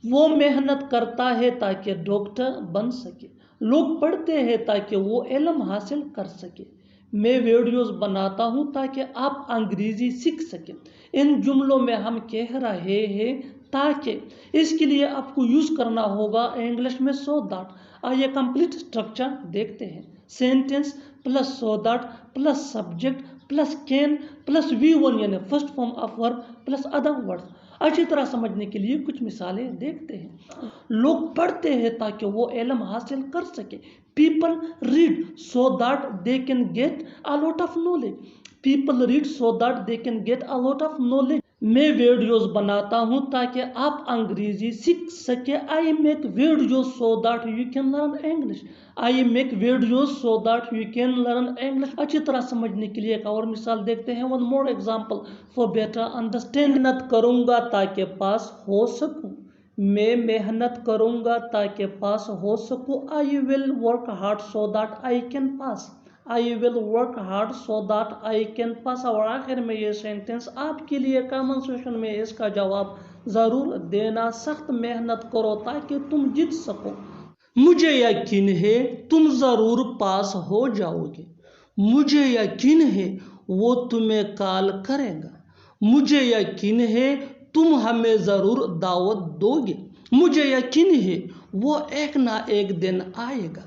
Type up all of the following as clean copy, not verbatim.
وہ محنت کرتا ہے تاکہ ڈاکٹر بن سکے. لوگ پڑھتے ہیں تاکہ وہ علم حاصل کر سکے. میں ویڈیوز بناتا ہوں تاکہ آپ انگریزی سیکھ سکیں. ان جملوں میں ہم کہہ رہے ہیں تاکہ. اس کے لیے آپ کو یوز کرنا ہوگا انگلش میں سو دیٹ. آئیے کمپلیٹ اسٹرکچر دیکھتے ہیں. Sentence plus so that plus subject plus can plus V1 یعنی first form of verb plus other word. اچھی طرح سمجھنے کے لیے کچھ مثالیں دیکھتے ہیں. لوگ پڑھتے ہیں تاکہ وہ علم حاصل کر سکے. People read so that they can get a lot of knowledge. People read so that they can get a lot of knowledge. میں ویڈیوز بناتا ہوں تاکہ آپ انگریزی سیکھ سکے. I make videos so that you can learn English. I make videos so that you can learn English. اچھی طرح سمجھنے کے لیے ایک اور مثال دیکھتے ہیں. One more example for better understanding. محنت کروں گا تاکہ پاس ہو سکوں. میں محنت کروں گا تاکہ پاس ہو سکوں. I will work hard so that I can pass. I will work hard so that I can pass. اور آخر میں یہ سینٹینس آپ کے لیے کامن سیشن میں اس کا جواب ضرور دینا. سخت محنت کرو تاکہ تم جیت سکو. مجھے یقین ہے تم ضرور پاس ہو جاؤ گے. مجھے یقین ہے وہ تمہیں کال کرے گا. مجھے یقین ہے تم ہمیں ضرور دعوت دو گے. مجھے یقین ہے وہ ایک نہ ایک دن آئے گا.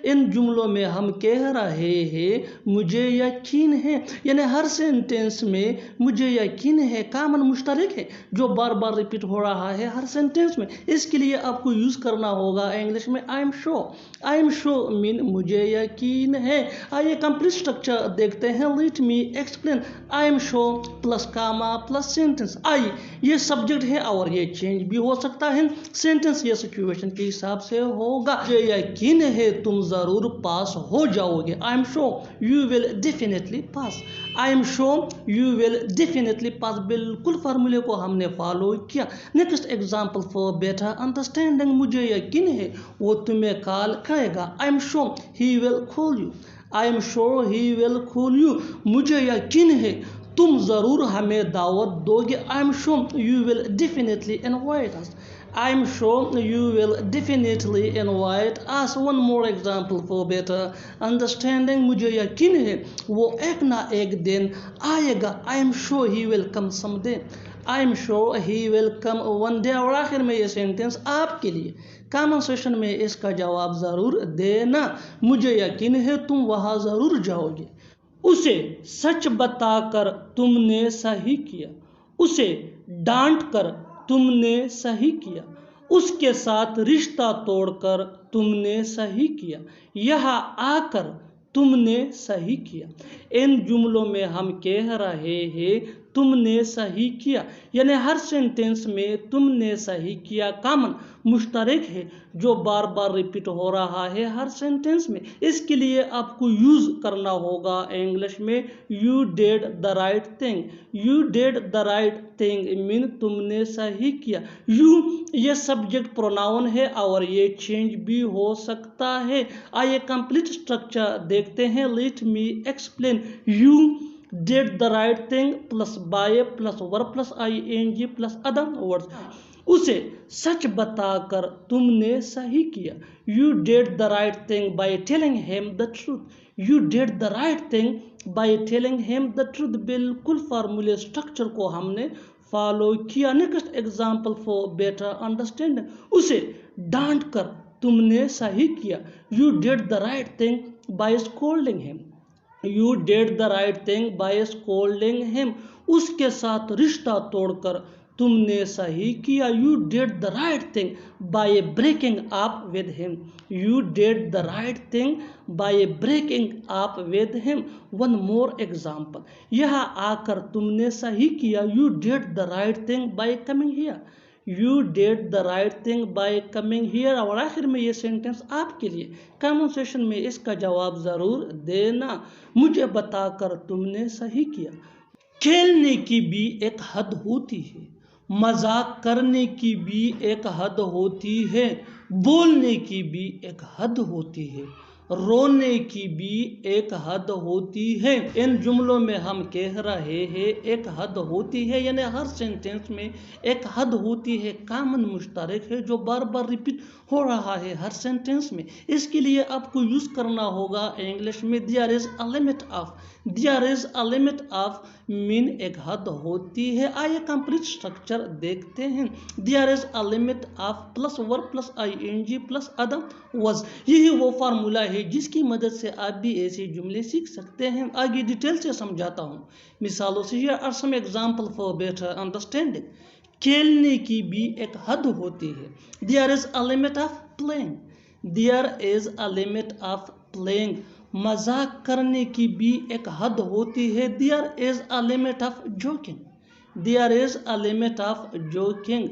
ان جملوں میں ہم کہہ رہے ہیں مجھے یقین ہے یعنی ہر سینٹینس میں مجھے یقین ہے کامن مشترک ہے جو بار بار ریپیٹ ہو رہا ہے ہر سینٹینس میں. اس کے لیے آپ کو یوز کرنا ہوگا انگلش میں I am sure. I am sure مین مجھے یقین ہے. آئیے کمپلیٹ اسٹرکچر دیکھتے ہیں. Let me explain. I am sure plus Cama plus sentence. آئیے یہ سبجیکٹ ہے اور یہ چینج بھی ہو سکتا ہے. سینٹینس یہ سچویشن کے حساب سے ہوگا. مجھے یقین ہے تم ضرور پاس ہو جاؤ گے. I am sure you will definitely pass. I am sure you will definitely pass. بالکل فارمولے کو ہم نے فالو کیا. Next example for better understanding. مجھے یقین ہے وہ تمہیں کال کرے گا. I am sure he will call you. I am sure he will call you. مجھے یقین ہے تم ضرور ہمیں دعوت دو گے. I am sure you will definitely invite us. I am sure you will definitely invite us. One more example for better understanding. مجھے یقین ہے وہ ایک نہ ایک دن آئے گا. I am sure he will come someday. I am sure he will come one day. اور آخر میں یہ سینٹینس آپ کے لیے کامن سیشن میں اس کا جواب ضرور دینا. مجھے یقین ہے تم وہاں ضرور جاؤ گے. اسے سچ بتا کر تم نے صحیح کیا. اسے ڈانٹ کر تم نے صحیح کیا. اس کے ساتھ رشتہ توڑ کر تم نے صحیح کیا. یہاں آ کر تم نے صحیح کیا. ان جملوں میں ہم کہہ رہے ہیں تم نے صحیح کیا یعنی ہر سینٹینس میں تم نے صحیح کیا کامن مشترک ہے جو بار بار ریپیٹ ہو رہا ہے ہر سینٹینس میں. اس کے لیے آپ کو یوز کرنا ہوگا انگلش میں you did the right thing. You did the right thing مین تم نے صحیح کیا. you یہ سبجیکٹ پروناؤن ہے اور یہ چینج بھی ہو سکتا ہے. آئیے کمپلیٹ اسٹرکچر دیکھتے ہیں. Let me explain. You did the right thing plus by plus verb plus ing plus other words. اسے سچ بتا کر تم نے صحیح کیا. You did the right thing by telling him the truth. You did the right thing by telling him the truth. بالکل فارمولے structure کو ہم نے فالو کیا. Next example for better understanding. اسے ڈانٹ کر تم نے صحیح کیا. You did the right thing by scolding him. You did the right thing by scolding him. اس کے ساتھ رشتہ توڑ کر تم نے صحیح کیا. You did the right thing by breaking up with him. You did the right thing by breaking up with him. One more example. یہاں آ کر تم نے صحیح کیا. You did the right thing by coming here. You did the right thing by coming here. اور آخر میں یہ سینٹینس آپ کے لیے کامن سیشن میں اس کا جواب ضرور دینا. مجھے بتا کر تم نے صحیح کیا. کھیلنے کی بھی ایک حد ہوتی ہے. مذاق کرنے کی بھی ایک حد ہوتی ہے. بولنے کی بھی ایک حد ہوتی ہے. رونے کی بھی ایک حد ہوتی ہے. ان جملوں میں ہم کہہ رہے ہیں ایک حد ہوتی ہے، یعنی ہر سینٹینس میں ایک حد ہوتی ہے، کامن مشترک ہے جو بار بار ریپیٹ ہو رہا ہے ہر سینٹینس میں. اس کے لیے آپ کو یوز کرنا ہوگا انگلش میں there is a limit of. there is a limit of مین ایک حد ہوتی ہے. آئیے کمپلیٹ سٹرکچر دیکھتے ہیں. there is a limit of plus verb plus ing plus ادم was. یہی وہ فارمولا ہے جس کی مدد سے آپ بھی ایسے جملے سیکھ سکتے ہیں. آگے ڈیٹیل سے سمجھاتا ہوں مثالوں سے. here are some example for better understanding. کھیلنے کی بھی ایک حد ہوتی ہے. there is a limit of playing. there is a limit of playing. مذاق کرنے کی بھی ایک حد ہوتی ہے. there is a limit of joking. there is a limit of joking.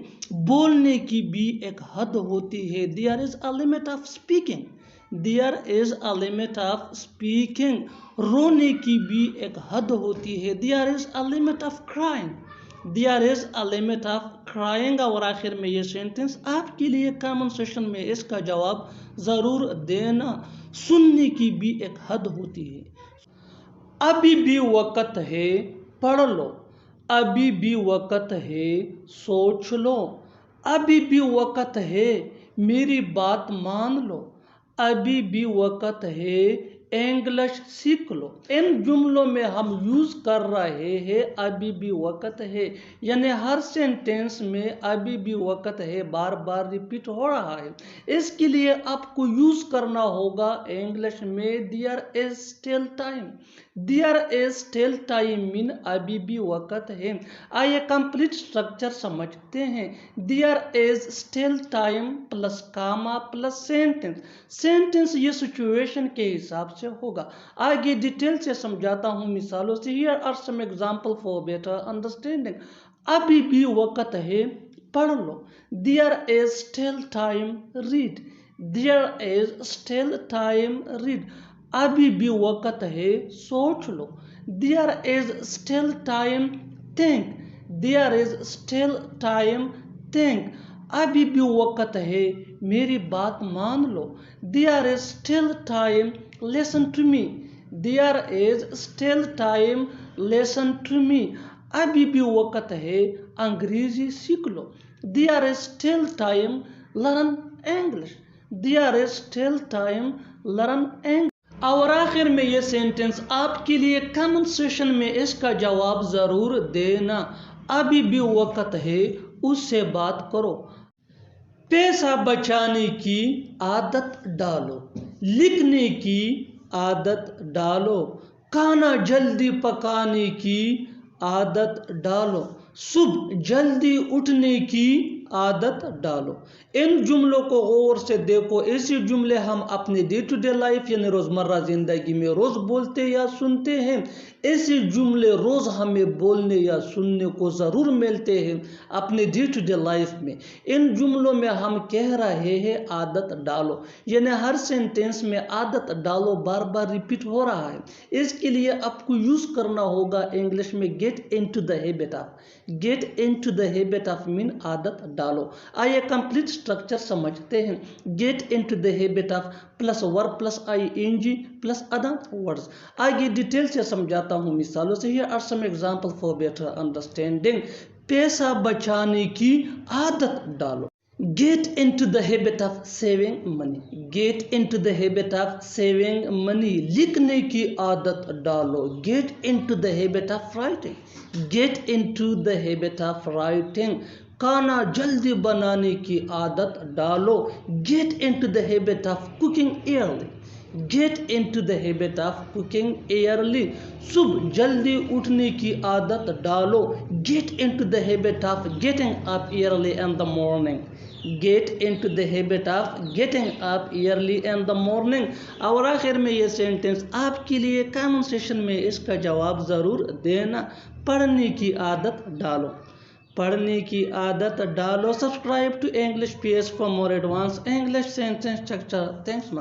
بولنے کی بھی ایک حد ہوتی ہے. there is a limit of speaking. there is a limit of speaking. رونے کی بھی ایک حد ہوتی ہے. there is a limit of crying. there is a limit of crying. اور آخر میں یہ سینٹنس آپ کے لیے کامن سیشن میں اس کا جواب ضرور دینا. سننے کی بھی ایک حد ہوتی ہے. ابھی بھی وقت ہے پڑھ لو. ابھی بھی وقت ہے سوچ لو. ابھی بھی وقت ہے میری بات مان لو. ابھی بھی وقت ہے انگلش سیکھ لو. ان جملوں میں ہم یوز کر رہے ہیں ابھی بھی وقت ہے، یعنی ہر سینٹینس میں ابھی بھی وقت ہے بار بار ریپیٹ ہو رہا ہے. اس کے لیے آپ کو یوز کرنا ہوگا انگلش میں there is still time. there is still time مین ابھی بھی وقت ہے. آئیے کمپلیٹ سٹرکچر سمجھتے ہیں. there is still time plus Cama plus sentence. Sentence یہ سچویشن کے حساب سے ہوگا. آگے ڈیٹیل سے سمجھاتا ہوں مثالوں سے. here are some example for better understanding. ابھی بھی وقت ہے پڑھ لو. there is still time read. there is still time read. ابھی بھی وقت ہے سوچ لو. there is still time think. there is still time think. ابھی بھی وقت ہے میری بات مان لو. there is still time listen to me. there is still time listen to me. ابھی بھی وقت ہے انگریزی سیکھ لو. there is still time learn English. there is still time learn English. اور آخر میں یہ سینٹنس آپ کے لیے کامن سیشن میں اس کا جواب ضرور دینا. ابھی بھی وقت ہے اس سے بات کرو. پیسہ بچانے کی عادت ڈالو. لکھنے کی عادت ڈالو. کھانا جلدی پکانے کی عادت ڈالو. صبح جلدی اٹھنے کی عادت ڈالو. ان جملوں کو غور سے دیکھو. ایسے جملے ہم اپنے ڈے ٹو ڈے لائف یعنی روزمرہ زندگی میں روز بولتے یا سنتے ہیں. ایسے جملے روز ہمیں بولنے یا سننے کو ضرور ملتے ہیں اپنے ڈے ٹو ڈے لائف میں. ان جملوں میں ہم کہہ رہے ہیں عادت ڈالو، یعنی ہر سینٹینس میں عادت ڈالو بار بار ریپیٹ ہو رہا ہے. اس کے لیے آپ کو یوز کرنا ہوگا انگلش میں get into the habit of. Get into the habit of مین عادت ڈالو. آئیے کمپلیٹ سٹرکچر سمجھتے ہیں. Get into the habit of plus verb plus ing plus other words. آگے ڈیٹیل سے سمجھاتا ہوں مثالوں سے. here are some example for better understanding. پیسہ بچانے کی عادت ڈالو. get into the habit of saving money. get into the habit of saving money. لکھنے کی عادت ڈالو. get into the habit of writing. get into the habit of writing. کھانا جلدی بنانے کی عادت ڈالو. get into the habit of cooking early. get into the habit of cooking early. صبح جلدی اٹھنے کی عادت ڈالو. get into the habit of getting up early in the morning. get into the habit of getting up early in the morning. اور آخر میں یہ سینٹنس آپ کے لیے کامن سیشن میں اس کا جواب ضرور دینا. پڑھنے کی عادت ڈالو. پڑھنے کی عادت ڈالو. Subscribe to English PS for more advanced English sentence structure. Thanks.